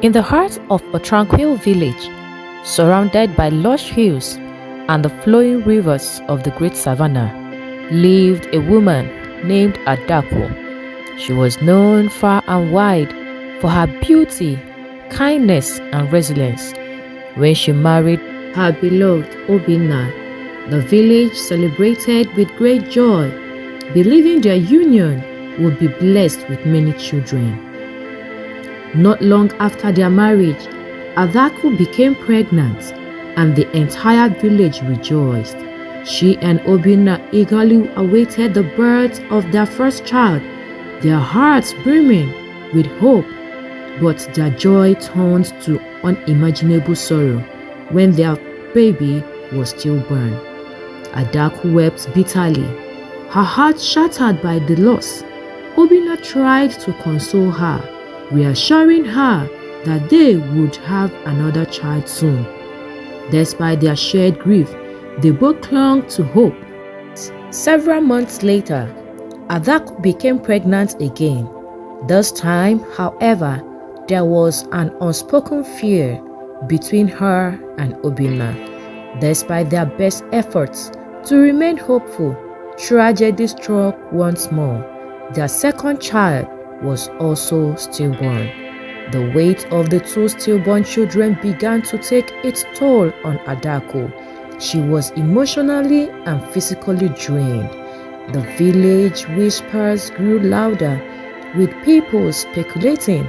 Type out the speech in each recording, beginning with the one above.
In the heart of a tranquil village, surrounded by lush hills and the flowing rivers of the great savannah, lived a woman named Adaku. She was known far and wide for her beauty, kindness, and resilience. When she married her beloved Obinna, the village celebrated with great joy, believing their union would be blessed with many children. Not long after their marriage, Adaku became pregnant, and the entire village rejoiced. She and Obinna eagerly awaited the birth of their first child, their hearts brimming with hope, but their joy turned to unimaginable sorrow when their baby was stillborn. Adaku wept bitterly, her heart shattered by the loss. Obinna tried to console her, reassuring her that they would have another child soon. Despite their shared grief, they both clung to hope. Several months later, Adaku became pregnant again. This time, however, there was an unspoken fear between her and Obinna. Despite their best efforts to remain hopeful, tragedy struck once more. Their second child was also stillborn. The weight of the two stillborn children began to take its toll on Adaku. She was emotionally and physically drained. The village whispers grew louder, with people speculating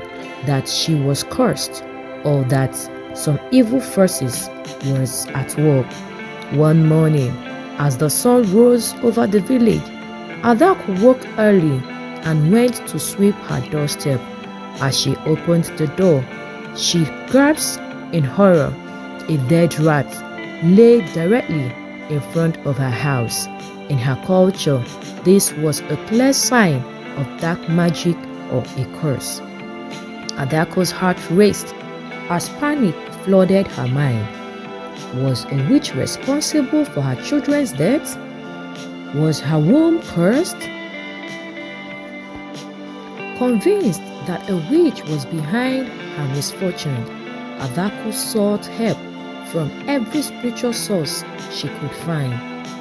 that she was cursed or that some evil forces was at work. One morning, as the sun rose over the village, Adaku woke early and went to sweep her doorstep. As she opened the door, she grasped in horror a dead rat laid directly in front of her house. In her culture, this was a clear sign of dark magic or a curse. Adaku's heart raced as panic flooded her mind. Was a witch responsible for her children's deaths? Was her womb cursed? Convinced that a witch was behind her misfortune, Adaku sought help from every spiritual source she could find.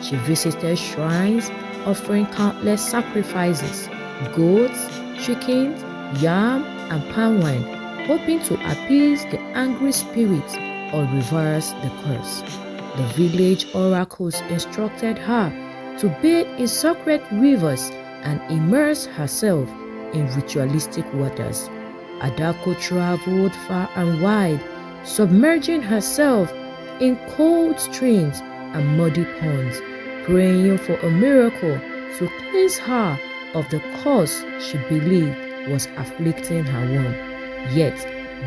She visited shrines, offering countless sacrifices, goats, chickens, yam, and palm wine, hoping to appease the angry spirits or reverse the curse. The village oracles instructed her to bathe in sacred rivers and immerse herself in ritualistic waters. Adaku traveled far and wide, submerging herself in cold streams and muddy ponds, praying for a miracle to cleanse her of the curse she believed was afflicting her womb. Yet,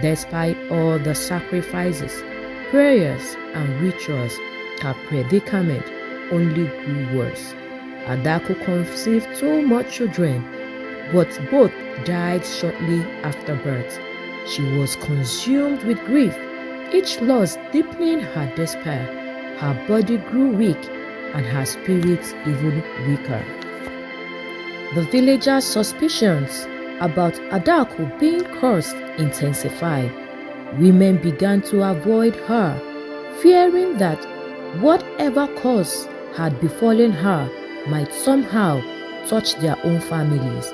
despite all the sacrifices, prayers, and rituals, her predicament only grew worse. Adaku conceived two more children, but both died shortly after birth. She was consumed with grief, each loss deepening her despair. Her body grew weak and her spirits even weaker. The villagers' suspicions about Adaku being cursed intensified. Women began to avoid her, fearing that whatever curse had befallen her might somehow touch their own families.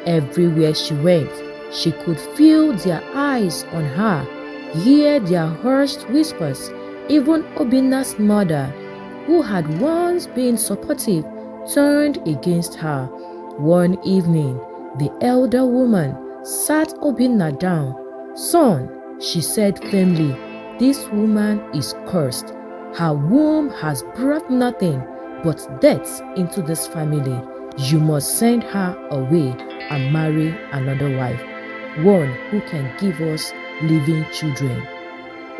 Everywhere she went, she could feel their eyes on her, hear their harsh whispers. Even Obinna's mother, who had once been supportive, turned against her. One evening, the elder woman sat Obinna down. "Son," she said firmly, "this woman is cursed. Her womb has brought nothing but death into this family. You must send her away and marry another wife, one who can give us living children."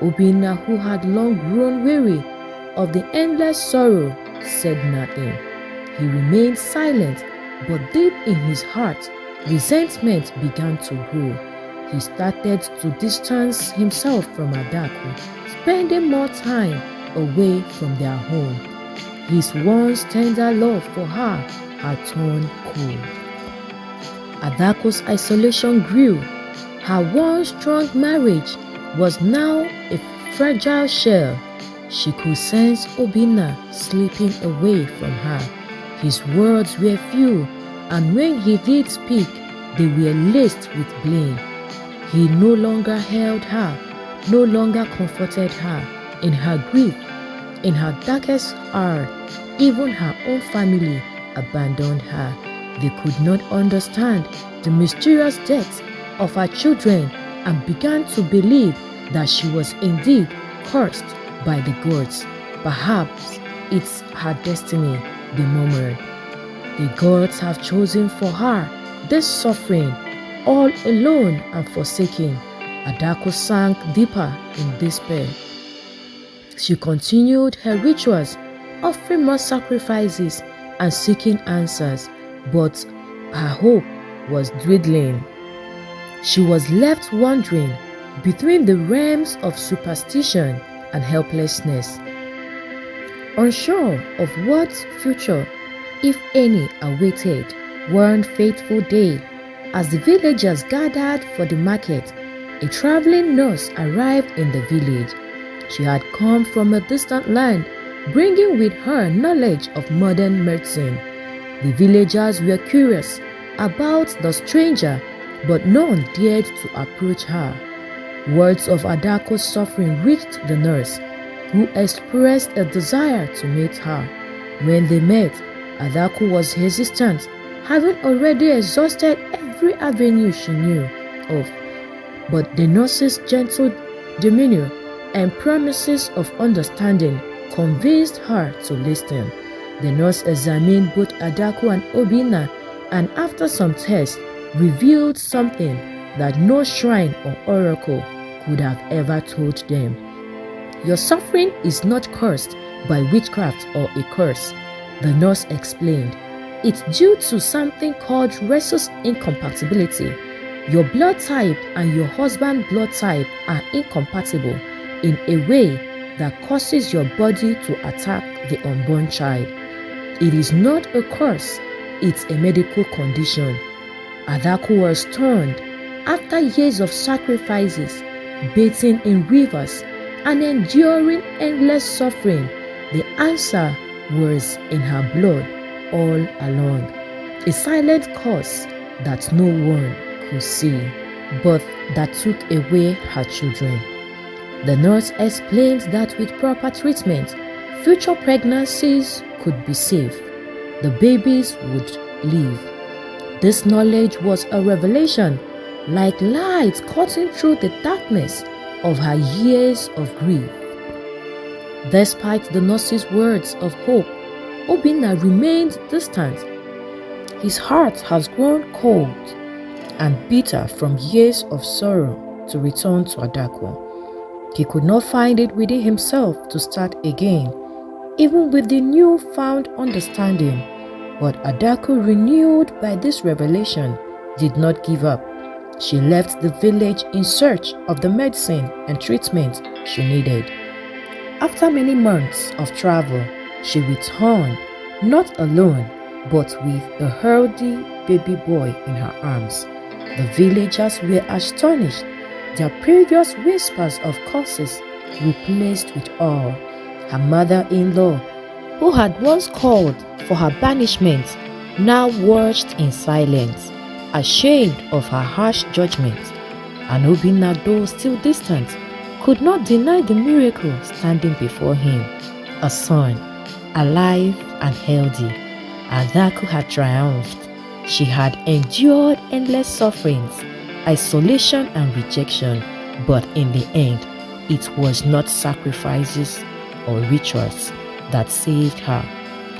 Obinna, who had long grown weary of the endless sorrow, said nothing. He remained silent, but deep in his heart, resentment began to grow. He started to distance himself from Adaku, spending more time away from their home. His once tender love for her had turned cold. Adaku's isolation grew. Her once strong marriage was now a fragile shell. She could sense Obinna slipping away from her. His words were few, and when he did speak, they were laced with blame. He no longer held her, no longer comforted her. In her grief, in her darkest hour, even her own family abandoned her. They could not understand the mysterious death of her children and began to believe that she was indeed cursed by the gods. Perhaps it's her destiny, they murmured. The gods have chosen for her this suffering, all alone and forsaken. Adaku sank deeper in despair. She continued her rituals, offering more sacrifices and seeking answers, but her hope was dwindling. She was left wandering between the realms of superstition and helplessness, unsure of what future, if any, awaited. One fateful day, as the villagers gathered for the market, a traveling nurse arrived in the village. She had come from a distant land, bringing with her knowledge of modern medicine. The villagers were curious about the stranger, but none dared to approach her. Words of Adaku's suffering reached the nurse, who expressed a desire to meet her. When they met, Adaku was hesitant, having already exhausted every avenue she knew of. But the nurse's gentle demeanor and promises of understanding convinced her to listen. The nurse examined both Adaku and Obinna, and after some tests, revealed something that no shrine or oracle could have ever told them. Your suffering is not cursed by witchcraft or a curse, the nurse explained. It's due to something called rhesus incompatibility. Your blood type and your husband's blood type are incompatible in a way that causes your body to attack the unborn child. It is not a curse, it's a medical condition. Adaku was stunned. After years of sacrifices, bathing in rivers, and enduring endless suffering, the answer was in her blood all along. A silent cause that no one could see, but that took away her children. The nurse explained that with proper treatment, future pregnancies could be safe. The babies would live. This knowledge was a revelation, like light cutting through the darkness of her years of grief. Despite the nurse's words of hope, Obinna remained distant. His heart has grown cold and bitter from years of sorrow to return to Adaku. He could not find it within himself to start again, even with the newfound understanding. But Adaku, renewed by this revelation, did not give up. She left the village in search of the medicine and treatment she needed. After many months of travel, she returned, not alone, but with a healthy baby boy in her arms. The villagers were astonished, their previous whispers of curses replaced with awe. Her mother-in-law, who had once called for her banishment, now watched in silence, ashamed of her harsh judgment. And Obinna, though still distant, could not deny the miracle standing before him. A son, alive and healthy. Adaku had triumphed. She had endured endless sufferings, isolation and rejection, but in the end, it was not sacrifices or rituals that saved her.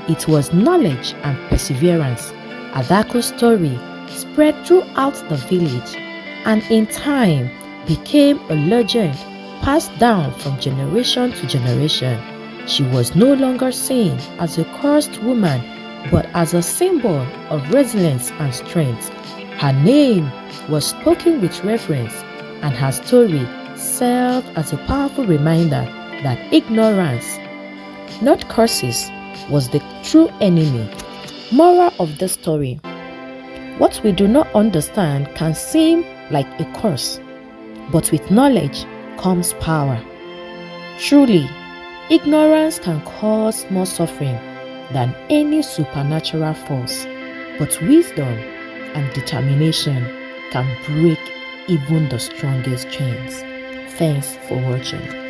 It was knowledge and perseverance. Adaku's story spread throughout the village and in time became a legend passed down from generation to generation. She was no longer seen as a cursed woman, but as a symbol of resilience and strength. Her name was spoken with reverence, and her story served as a powerful reminder that ignorance, not curses, was the true enemy. Moral of the story: what we do not understand can seem like a curse, But with knowledge comes power. Truly, ignorance can cause more suffering than any supernatural force, but wisdom and determination can break even the strongest chains. Thanks for watching.